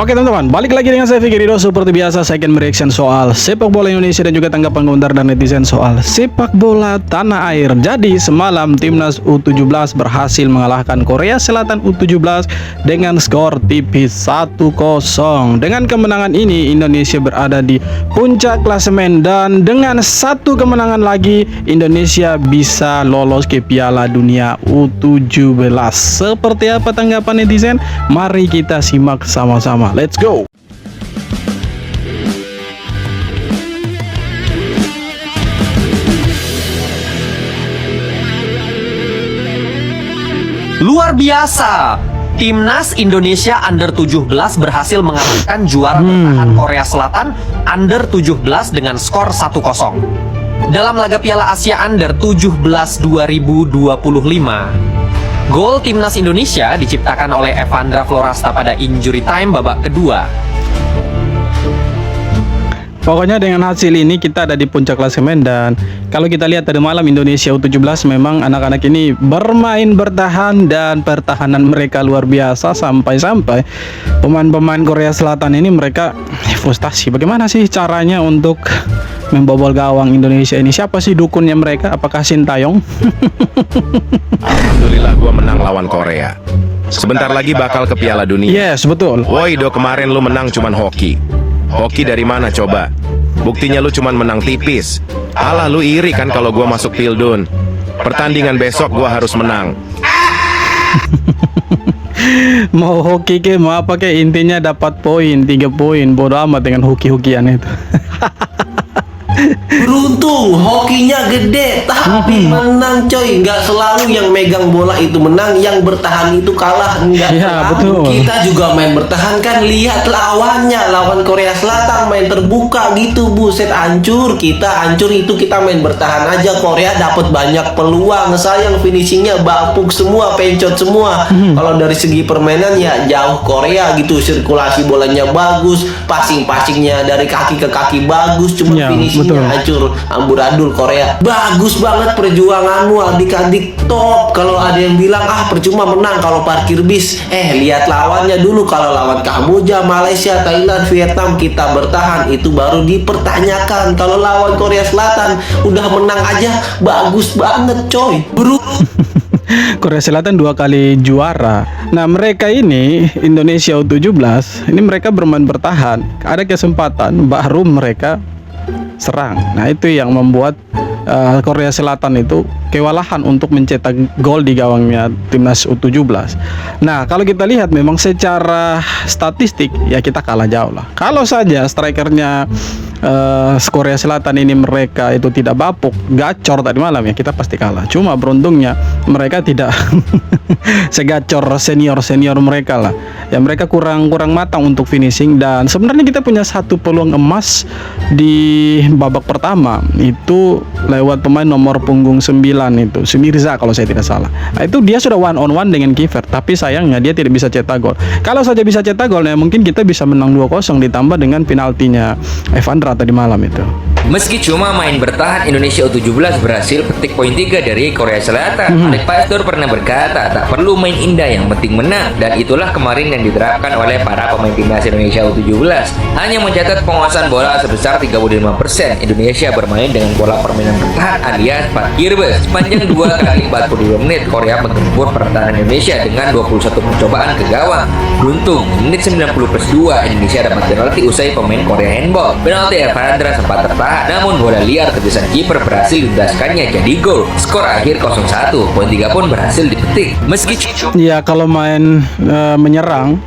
Oke teman-teman, balik lagi dengan saya Fikri Ridho. Seperti biasa saya akan mereaction soal sepak bola Indonesia dan juga tanggapan komentar dan netizen soal sepak bola tanah air. Jadi semalam timnas U17 berhasil mengalahkan Korea Selatan U17 dengan skor tipis 1-0. Dengan kemenangan ini Indonesia berada di puncak klasemen dan dengan satu kemenangan lagi Indonesia bisa lolos ke Piala Dunia U17. Seperti apa tanggapan netizen? Mari kita simak sama-sama. Let's go. Luar biasa. Timnas Indonesia Under 17 berhasil mengalahkan juara bertahan Korea Selatan Under 17 dengan skor 1-0 dalam laga Piala Asia Under 17 2025. Gol timnas Indonesia diciptakan oleh Evandra Florasta pada injury time babak kedua. Pokoknya dengan hasil ini kita ada di puncak klasemen dan kalau kita lihat tadi malam Indonesia U17 memang anak-anak ini bermain bertahan dan pertahanan mereka luar biasa sampai-sampai pemain-pemain Korea Selatan ini mereka frustasi. Bagaimana sih caranya untuk membobol gawang Indonesia ini? Siapa sih dukunnya mereka? Apakah Sintayong? Alhamdulillah gua menang lawan Korea. Sebentar lagi bakal ke Piala Dunia. Yes, betul. Woi Do, kemarin lu menang cuman hoki. Hoki dari mana coba? Buktinya lu cuman menang tipis. Alah, lu iri kan kalau gua masuk Pildun. Pertandingan besok gua harus menang. Mau hoki ke mau apa ke, intinya dapat poin 3 poin. Bodo amat dengan hoki-hokian itu. Beruntung hokinya gede tapi menang coy. Nggak selalu yang megang bola itu menang, yang bertahan itu kalah. Nggak Ya, selalu. betul. Kita juga main bertahan kan. Lihat lawannya, lawan Korea Selatan main terbuka gitu, buset hancur. Kita hancur itu kita main bertahan aja. Korea dapat banyak peluang, sayang finishingnya bapuk semua, pencot semua. Kalau dari segi permainan ya jauh Korea gitu. Sirkulasi bolanya bagus, passing-passingnya dari kaki ke kaki bagus, cuma Ya, finishingnya betul. hancur, amburadul Korea. Bagus banget perjuanganmu adik-adik, top. Kalau ada yang bilang percuma menang kalau parkir bis, lihat lawannya dulu. Kalau lawan Kamboja, Malaysia, Thailand, Vietnam kita bertahan, itu baru dipertanyakan. Kalau lawan Korea Selatan udah menang aja bagus banget coy. Korea Selatan 2 kali juara. Nah mereka ini Indonesia U17 ini mereka bermain bertahan. Ada kesempatan baru mereka serang. Nah itu yang membuat Korea Selatan itu kewalahan untuk mencetak gol di gawangnya timnas U17. Nah kalau kita lihat memang secara statistik ya kita kalah jauh lah. Kalau saja strikernya Korea Selatan ini mereka itu tidak bapuk, gacor tadi malam ya kita pasti kalah. Cuma beruntungnya mereka tidak segacor senior mereka lah. Ya mereka kurang matang untuk finishing dan sebenarnya kita punya satu peluang emas di babak pertama itu lewat pemain nomor punggung 9 itu Sumirza kalau saya tidak salah. Nah, itu dia sudah one on one dengan kiper tapi sayangnya dia tidak bisa cetak gol. Kalau saja bisa cetak gol ya mungkin kita bisa menang 2-0 ditambah dengan penaltinya Evandra tadi malam itu. Meski cuma main bertahan, Indonesia U17 berhasil petik poin 3 dari Korea Selatan. Alec Pastor pernah berkata, tak perlu main indah, yang penting menang. Dan itulah kemarin yang diterapkan oleh para pemain timnas Indonesia U17. Hanya mencatat penguasaan bola sebesar 35%. Indonesia bermain dengan pola permainan bertahan alias parkir bus. Sepanjang 2 kali 42 menit, Korea menggempur pertahanan Indonesia dengan 21 percobaan ke gawang. Beruntung, menit 90+2, Indonesia dapat penalti usai pemain Korea handball. Penalti Evandra sempat tertahan, namun bola liar tepisan kiper berhasil didaskannya jadi gol. Skor akhir 0-1, poin 3 pun berhasil dipetik. Meski Ya kalau main menyerang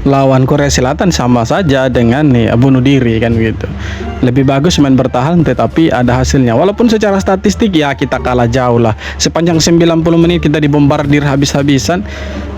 lawan Korea Selatan sama saja dengan bunuh diri kan gitu. Lebih bagus main bertahan tetapi ada hasilnya. Walaupun secara statistik ya kita kalah jauh lah. Sepanjang 90 menit kita dibombardir habis-habisan.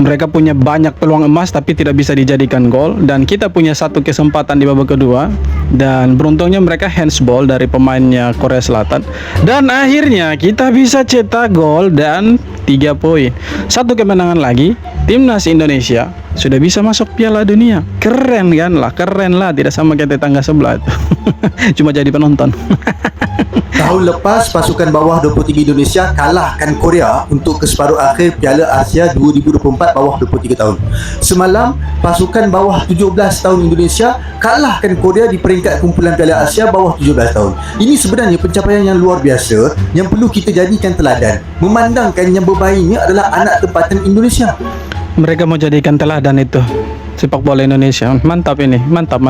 Mereka punya banyak peluang emas tapi tidak bisa dijadikan gol dan kita punya satu kesempatan di babak kedua dan beruntungnya mereka handsball dari pemainnya Korea Selatan dan akhirnya kita bisa cetak gol dan 3 poin. Satu kemenangan lagi, timnas Indonesia sudah bisa masuk Piala Dunia. Keren lah, tidak sama kayak tetangga sebelah itu. Cuma jadi penonton. Tahun lepas, pasukan bawah 23 Indonesia kalahkan Korea untuk ke separuh akhir Piala Asia 2024 bawah 23 tahun. Semalam, pasukan bawah 17 tahun Indonesia kalahkan Korea di peringkat kumpulan Piala Asia bawah 17 tahun. Ini sebenarnya pencapaian yang luar biasa yang perlu kita jadikan teladan, memandangkan yang bermainnya adalah anak tempatan Indonesia. Mereka mau jadikan teladan itu sepak bola Indonesia. Mantap ini, mantap.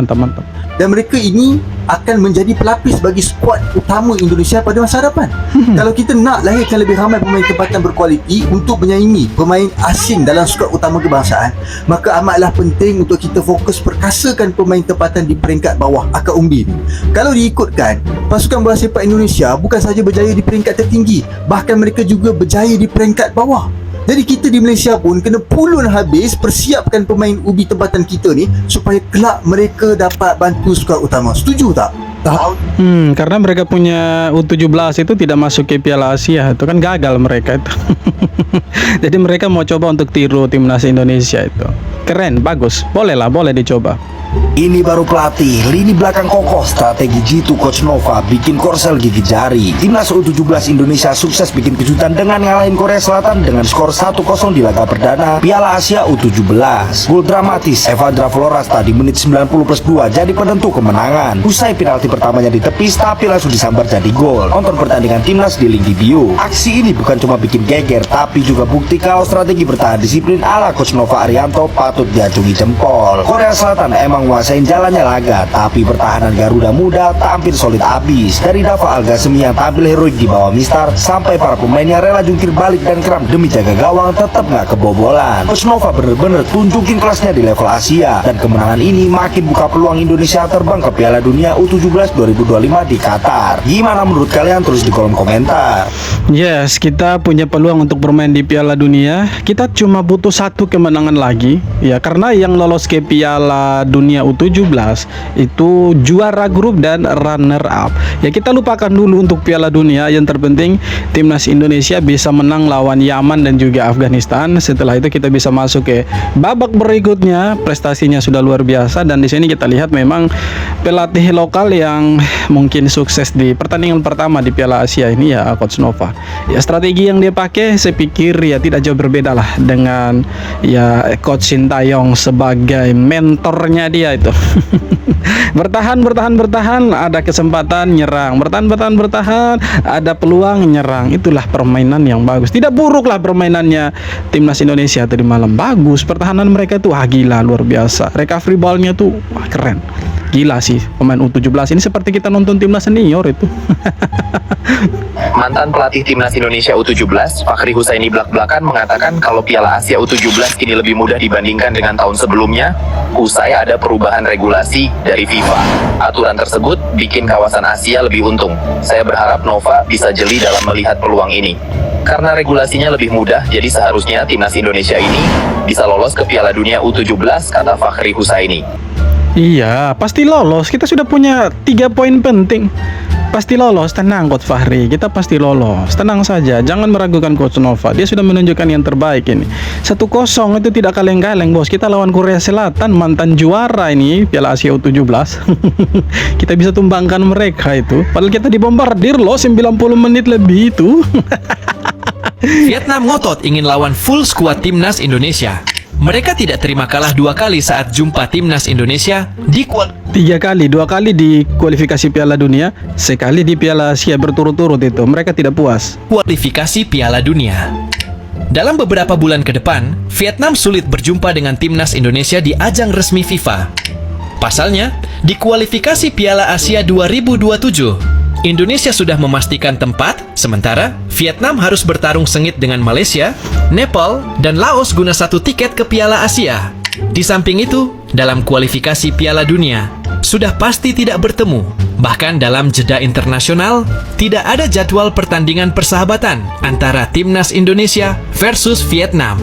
Dan mereka ini akan menjadi pelapis bagi skuad utama Indonesia pada masa hadapan. Kalau kita nak lahirkan lebih ramai pemain tempatan berkualiti untuk menyaingi pemain asing dalam skuad utama kebangsaan, maka amatlah penting untuk kita fokus perkasakan pemain tempatan di peringkat bawah akar umbi ni. Kalau diikutkan, pasukan bola sepak Indonesia bukan sahaja berjaya di peringkat tertinggi, bahkan mereka juga berjaya di peringkat bawah. Jadi kita di Malaysia pun kena pulun habis persiapkan pemain ubi tempatan kita ni supaya kelak mereka dapat bantu skuad utama. Setuju tak? Karena mereka punya U17 itu tidak masuk ke Piala Asia, itu kan gagal mereka itu. Jadi mereka mau coba untuk tiru timnas Indonesia itu. Keren, bagus. Boleh dicoba. Ini baru pelatih, lini belakang kokoh, strategi jitu Coach Nova bikin Korsel gigit jari. Timnas U17 Indonesia sukses bikin kejutan dengan ngalahin Korea Selatan dengan skor 1-0 di laga perdana Piala Asia U17. Gol dramatis Evandra Florasta di menit 90+2 jadi penentu kemenangan. Usai penalti pertamanya ditepis tapi langsung disambar jadi gol. Nonton pertandingan timnas di link di bio. Aksi ini bukan cuma bikin geger tapi juga bukti kalau strategi bertahan disiplin ala Coach Nova Arianto patut diacungi jempol. Korea Selatan emang menguasain jalannya laga, tapi pertahanan Garuda Muda tampil solid abis. Dari Dava Algasemi yang tampil heroik di bawah Mistar, sampai para pemain yang rela jungkir balik dan kram demi jaga gawang tetap nggak kebobolan. Coach Nova bener-bener tunjukin kelasnya di level Asia, dan kemenangan ini makin buka peluang Indonesia terbang ke Piala Dunia U17 2025 di Qatar. Gimana menurut kalian? Tulis di kolom komentar. Yes, kita punya peluang untuk bermain di Piala Dunia. Kita cuma butuh satu kemenangan lagi, ya, karena yang lolos ke Piala Dunia U17 itu juara grup dan runner up. Ya, kita lupakan dulu untuk Piala Dunia. Yang terpenting timnas Indonesia bisa menang lawan Yaman dan juga Afghanistan. Setelah itu kita bisa masuk ke babak berikutnya. Prestasinya sudah luar biasa, dan di sini kita lihat memang pelatih lokal yang mungkin sukses di pertandingan pertama di Piala Asia ini ya Coach Nova. Ya, strategi yang dia pakai saya pikir ya tidak jauh berbeda lah dengan ya Coach Sintayong sebagai mentornya dia itu. bertahan, ada kesempatan nyerang, bertahan, ada peluang nyerang. Itulah permainan yang bagus. Tidak buruk lah permainannya timnas Indonesia tadi malam. Bagus, pertahanan mereka tuh gila, luar biasa. Recovery ball-nya tuh keren. Gila sih pemain U17 ini, seperti kita nonton timnas senior itu. Mantan pelatih timnas Indonesia U17, Fakhri Husaini belak-belakan mengatakan kalau Piala Asia U17 kini lebih mudah dibandingkan dengan tahun sebelumnya, usai ada perubahan regulasi dari FIFA. Aturan tersebut bikin kawasan Asia lebih untung. Saya berharap Nova bisa jeli dalam melihat peluang ini. Karena regulasinya lebih mudah, jadi seharusnya timnas Indonesia ini bisa lolos ke Piala Dunia U17, kata Fakhri Husaini. Iya, pasti lolos. Kita sudah punya 3 poin penting. Pasti lolos, tenang Coach Fahri. Kita pasti lolos. Tenang saja, jangan meragukan Coach Nova. Dia sudah menunjukkan yang terbaik ini. 1-0 itu tidak kaleng-kaleng, Bos. Kita lawan Korea Selatan, mantan juara ini Piala Asia U17. Kita bisa tumbangkan mereka itu. Padahal kita dibombardir loh 90 menit lebih itu. Vietnam ngotot ingin lawan full skuad timnas Indonesia. Mereka tidak terima kalah 2 kali saat jumpa timnas Indonesia di 3 kali, 2 kali di kualifikasi Piala Dunia, sekali di Piala Asia berturut-turut itu. Mereka tidak puas. kualifikasi Piala Dunia. Dalam beberapa bulan ke depan, Vietnam sulit berjumpa dengan timnas Indonesia di ajang resmi FIFA. Pasalnya, di kualifikasi Piala Asia 2027, Indonesia sudah memastikan tempat, sementara Vietnam harus bertarung sengit dengan Malaysia, Nepal, dan Laos guna 1 tiket ke Piala Asia. Di samping itu, dalam kualifikasi Piala Dunia, sudah pasti tidak bertemu. Bahkan dalam jeda internasional, tidak ada jadwal pertandingan persahabatan antara timnas Indonesia versus Vietnam.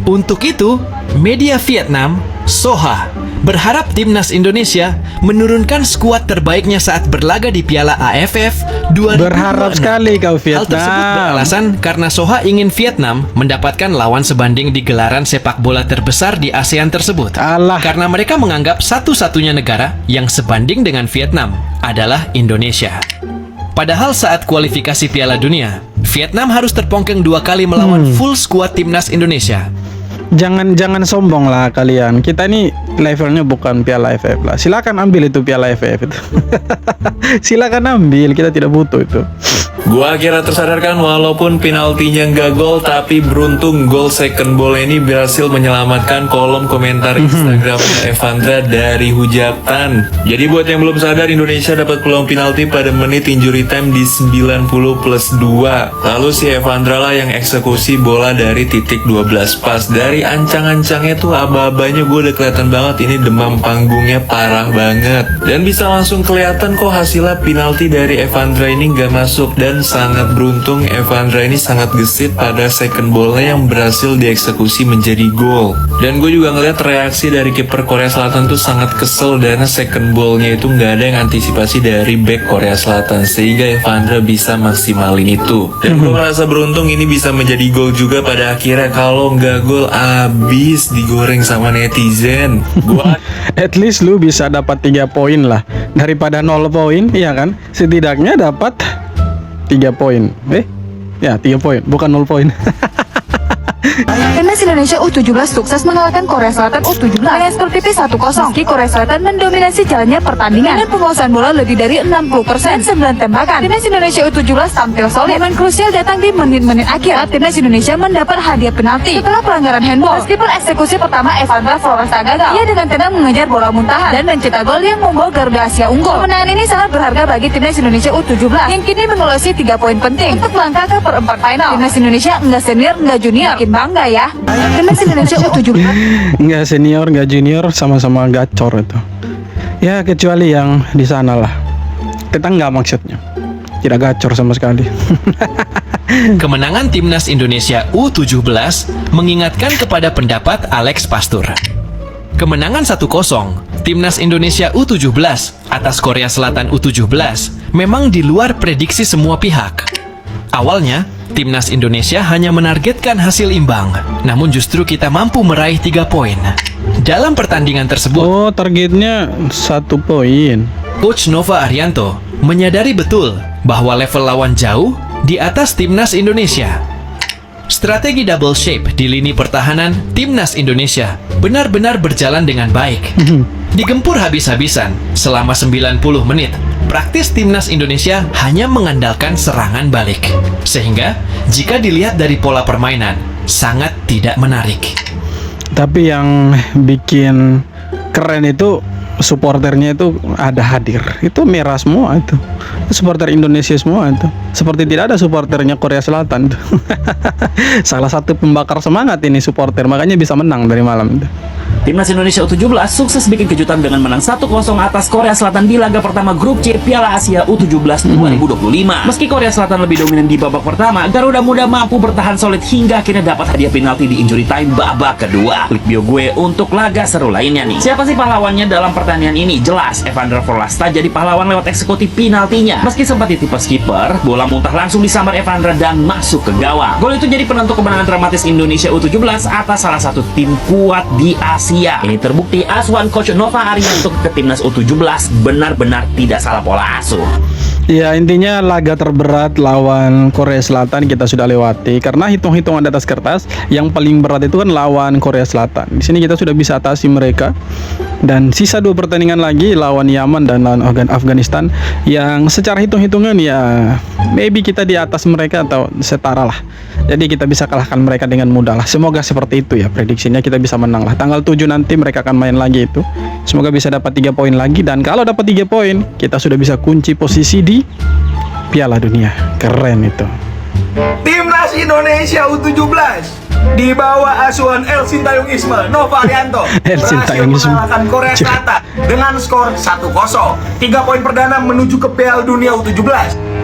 Untuk itu, media Vietnam, Soha, berharap timnas Indonesia menurunkan skuad terbaiknya saat berlaga di Piala AFF 2026. Berharap sekali kau Vietnam. Hal tersebut beralasan karena Soha ingin Vietnam mendapatkan lawan sebanding di gelaran sepak bola terbesar di ASEAN tersebut. Alah. Karena mereka menganggap satu-satunya negara yang sebanding dengan Vietnam. adalah Indonesia. Padahal saat kualifikasi Piala Dunia, Vietnam harus terpongkeng 2 kali melawan full skuad timnas Indonesia. Jangan sombong lah kalian. Kita ini levelnya bukan Piala AFF lah. Silakan ambil itu Piala AFF itu. Silakan ambil, kita tidak butuh itu. Gua akhirnya tersadarkan walaupun penaltinya nggak gol, tapi beruntung gol second ball ini berhasil menyelamatkan kolom komentar Instagramnya Evandra dari hujatan. Jadi buat yang belum sadar, Indonesia dapat peluang penalti pada menit injury time di 90+2. Lalu si Evandra lah yang eksekusi bola dari titik 12. Pas dari ancang-ancangnya tuh aba-abanya gue udah kelihatan banget ini demam panggungnya parah banget. Dan bisa langsung kelihatan kok hasilnya penalti dari Evandra ini nggak masuk. Dan sangat beruntung Evandra ini sangat gesit pada second ballnya yang berhasil dieksekusi menjadi gol. Dan gue juga ngeliat reaksi dari kiper Korea Selatan tuh sangat kesel karena second ballnya itu nggak ada yang antisipasi dari back Korea Selatan, sehingga Evandra bisa maksimalin itu. Dan gue merasa beruntung ini bisa menjadi gol juga pada akhirnya. Kalau nggak gol abis digoreng sama netizen. At least lu bisa dapat 3 poin lah daripada 0 poin, iya kan? Setidaknya dapat 3 poin. 3 poin, bukan 0 poin. Timnas Indonesia U17 sukses mengalahkan Korea Selatan U17 dengan skor tipis 1-0. Meski Korea Selatan mendominasi jalannya pertandingan dengan penguasaan bola lebih dari 60% 9 tembakan, Timnas Indonesia U17 tampil solid. Momen krusial datang di menit-menit akhir. Timnas Indonesia mendapat hadiah penalti setelah pelanggaran handball. Meskipun eksekusi pertama Evandra Floresta gagal, ia dengan tenang mengejar bola muntahan dan mencetak gol yang membawa Garuda Asia unggul. Kemenangan ini sangat berharga bagi Timnas Indonesia U17 yang kini mengoleksi 3 poin penting untuk melangkah ke perempat final. Timnas Indonesia enggak senior, enggak junior. Makin bangga ya. Timnas Indonesia U17 Nggak senior, nggak junior, sama-sama gacor itu. Ya kecuali yang di sana lah. Kita nggak maksudnya. Tidak gacor sama sekali. Kemenangan Timnas Indonesia U17 mengingatkan kepada pendapat Alex Pastur. Kemenangan 1-0 Timnas Indonesia U17 atas Korea Selatan U17 memang di luar prediksi semua pihak. Awalnya, Timnas Indonesia hanya menargetkan hasil imbang, namun justru kita mampu meraih 3 poin. Dalam pertandingan tersebut, targetnya 1 poin. Coach Nova Arianto menyadari betul bahwa level lawan jauh di atas Timnas Indonesia. Strategi double shape di lini pertahanan Timnas Indonesia benar-benar berjalan dengan baik. Digempur habis-habisan selama 90 menit, praktis Timnas Indonesia hanya mengandalkan serangan balik. Sehingga, jika dilihat dari pola permainan, sangat tidak menarik. Tapi yang bikin keren itu supporternya itu ada hadir. Itu merah semua itu. Supporter Indonesia semua itu. Seperti tidak ada supporternya Korea Selatan itu. Salah satu pembakar semangat ini supporter, makanya bisa menang dari malam itu. Timnas Indonesia U17 sukses bikin kejutan dengan menang 1-0 atas Korea Selatan di laga pertama grup C Piala Asia U17 2025. Meski Korea Selatan lebih dominan di babak pertama, Garuda Muda mampu bertahan solid hingga akhirnya dapat hadiah penalti di injury time babak kedua. Klik bio gue untuk laga seru lainnya nih. Siapa sih pahlawannya dalam pertandingan ini? Jelas, Evandra Floresta jadi pahlawan lewat eksekusi penaltinya. Meski sempat ditipu skipper, bola muntah langsung disambar Evandra dan masuk ke gawang. Gol itu jadi penentu kemenangan dramatis Indonesia U17 atas salah satu tim kuat di Asia. Ini terbukti asuhan Coach Nova Arianto ke timnas U17 benar-benar tidak salah pola asuh. Ya intinya laga terberat lawan Korea Selatan kita sudah lewati. Karena hitung-hitungan di atas kertas yang paling berat itu kan lawan Korea Selatan. Di sini kita sudah bisa atasi mereka. Dan sisa 2 pertandingan lagi lawan Yaman dan lawan Afghanistan, yang secara hitung-hitungan ya maybe kita di atas mereka atau setara lah. Jadi kita bisa kalahkan mereka dengan mudah lah. Semoga seperti itu ya prediksinya, kita bisa menang lah. Tanggal 7 nanti mereka akan main lagi itu. Semoga bisa dapat 3 poin lagi. Dan kalau dapat 3 poin, kita sudah bisa kunci posisi di Piala Dunia. Keren itu. Timnas Indonesia U17 di bawah asuhan El Sintayong Ismail Nova Arianto berhasil mengalahkan Korea Selatan dengan skor 1-0. 3 poin perdana menuju ke Piala Dunia U17.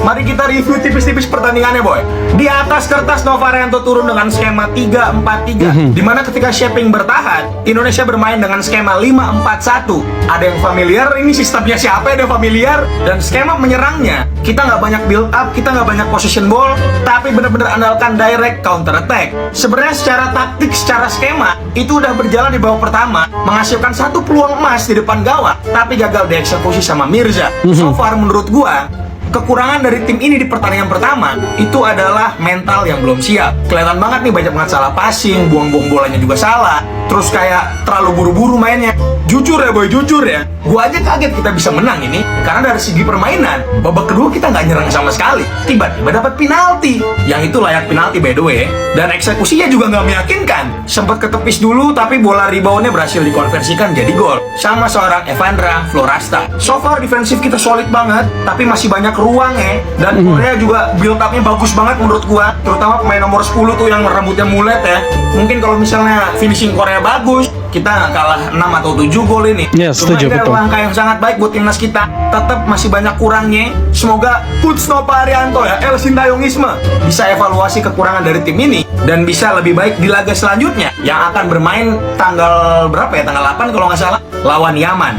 Mari kita review tipis-tipis pertandingannya, boy. Di atas kertas Nova Arianto turun dengan skema 3-4-3, dimana ketika shaping bertahan, Indonesia bermain dengan skema 5-4-1. Ada yang familiar, ini sistemnya siapa yang familiar. Dan skema menyerangnya, kita nggak banyak build up, kita nggak banyak possession ball, tapi benar-benar andalkan melakukan direct counter attack. Sebenarnya secara taktik, secara skema itu udah berjalan di babak pertama, menghasilkan satu peluang emas di depan gawang, tapi gagal dieksekusi sama Mirza. So far menurut gua, kekurangan dari tim ini di pertandingan pertama itu adalah mental yang belum siap. Kelihatan banget nih banyak banget salah passing, buang-buang bolanya juga salah. Terus kayak terlalu buru-buru mainnya. Jujur ya boy, jujur ya. Gua aja kaget kita bisa menang ini karena dari segi permainan babak kedua kita nggak nyerang sama sekali. Tiba-tiba dapat penalti, yang itu layak penalti by the way. Dan eksekusinya juga nggak meyakinkan. Sempat ketepis dulu tapi bola reboundnya berhasil dikonversikan jadi gol sama seorang Evandra Florasta. So far defensif kita solid banget, tapi masih banyak ruangnya. Dan Korea juga build up-nya bagus banget menurut gua. Terutama pemain nomor 10 tuh yang rambutnya mulet ya. Mungkin kalau misalnya finishing Korea bagus, kita nggak kalah 6 atau 7 gol ini. Ya, setuju, Cuma ini betul. langkah yang sangat baik buat timnas kita. Tetap masih banyak kurangnya. Semoga Coach Nova Arianto ya, El Sintayongisme bisa evaluasi kekurangan dari tim ini dan bisa lebih baik di laga selanjutnya yang akan bermain tanggal berapa ya? Tanggal 8 kalau nggak salah lawan Yaman.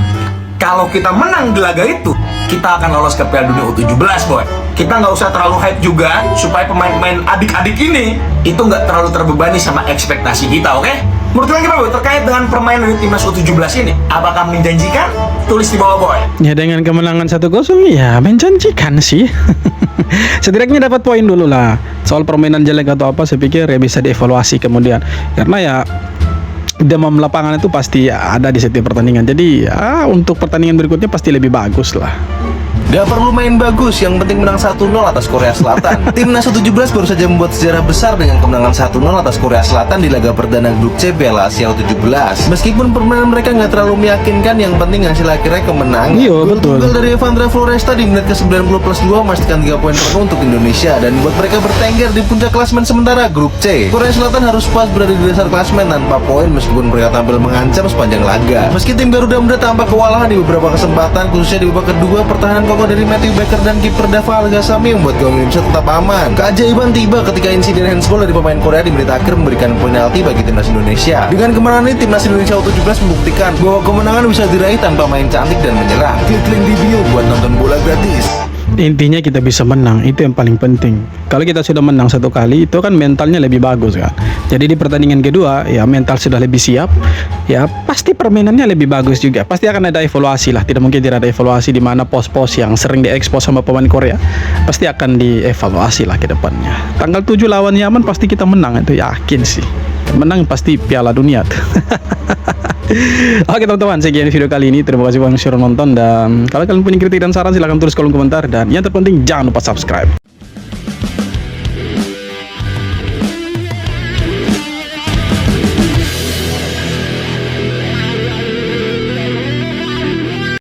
Kalau kita menang di laga itu, kita akan lolos ke Piala Dunia U17 boy. Kita nggak usah terlalu hype juga supaya pemain-pemain adik-adik ini itu nggak terlalu terbebani sama ekspektasi kita, oke? Menurut kalian gimana boy terkait dengan permainan dari timnas U17 ini? Apakah menjanjikan? Tulis di bawah boy. Ya dengan kemenangan 1-0 ya menjanjikan sih. Setidaknya dapat poin dulu lah. Soal permainan jelek atau apa saya pikir ya bisa dievaluasi kemudian. Karena ya demam lapangan itu pasti ada di setiap pertandingan. Jadi ya untuk pertandingan berikutnya pasti lebih bagus lah. Gak perlu main bagus, yang penting menang 1-0 atas Korea Selatan. Timnas U17 baru saja membuat sejarah besar dengan kemenangan 1-0 atas Korea Selatan di laga perdana grup C Piala Asia U17. Meskipun permainan mereka nggak terlalu meyakinkan, yang penting hasil akhirnya kemenangan. Iya betul. Gol dari Evandra Floresta di menit ke-90+2 memastikan 3 poin penuh untuk Indonesia dan membuat mereka bertengger di puncak klasemen sementara grup C. Korea Selatan harus puas berada di dasar klasemen tanpa poin meskipun mereka tampil mengancam sepanjang laga. Meski tim Garuda Muda tampak kewalahan di beberapa kesempatan, khususnya di babak kedua, pertahanan kokoh dari Matthew Baker dan kiper Dava Al-Ghasami membuat gawang Indonesia tetap aman. Keajaiban tiba ketika insiden handsball dari pemain Korea di menit akhir memberikan penalti bagi timnas Indonesia. Dengan kemenangan ini, timnas Indonesia U17 membuktikan bahwa kemenangan bisa diraih tanpa main cantik dan menyerang. Klik link di bio buat nonton bola gratis. Intinya kita bisa menang, itu yang paling penting. Kalau kita sudah menang satu kali, itu kan mentalnya lebih bagus kan. Jadi di pertandingan kedua, ya mental sudah lebih siap, ya pasti permainannya lebih bagus juga. Pasti akan ada evaluasi lah, tidak mungkin tidak ada evaluasi di mana pos-pos yang sering diekspos sama pemain Korea. Pasti akan dievaluasi lah ke depannya. Tanggal 7 lawan Yaman pasti kita menang, itu yakin sih. Menang pasti Piala Dunia tuh. Oke teman-teman, sekian video kali ini. Terima kasih banyak sudah nonton. Dan kalau kalian punya kritik dan saran silahkan tulis kolom komentar. Dan yang terpenting jangan lupa subscribe.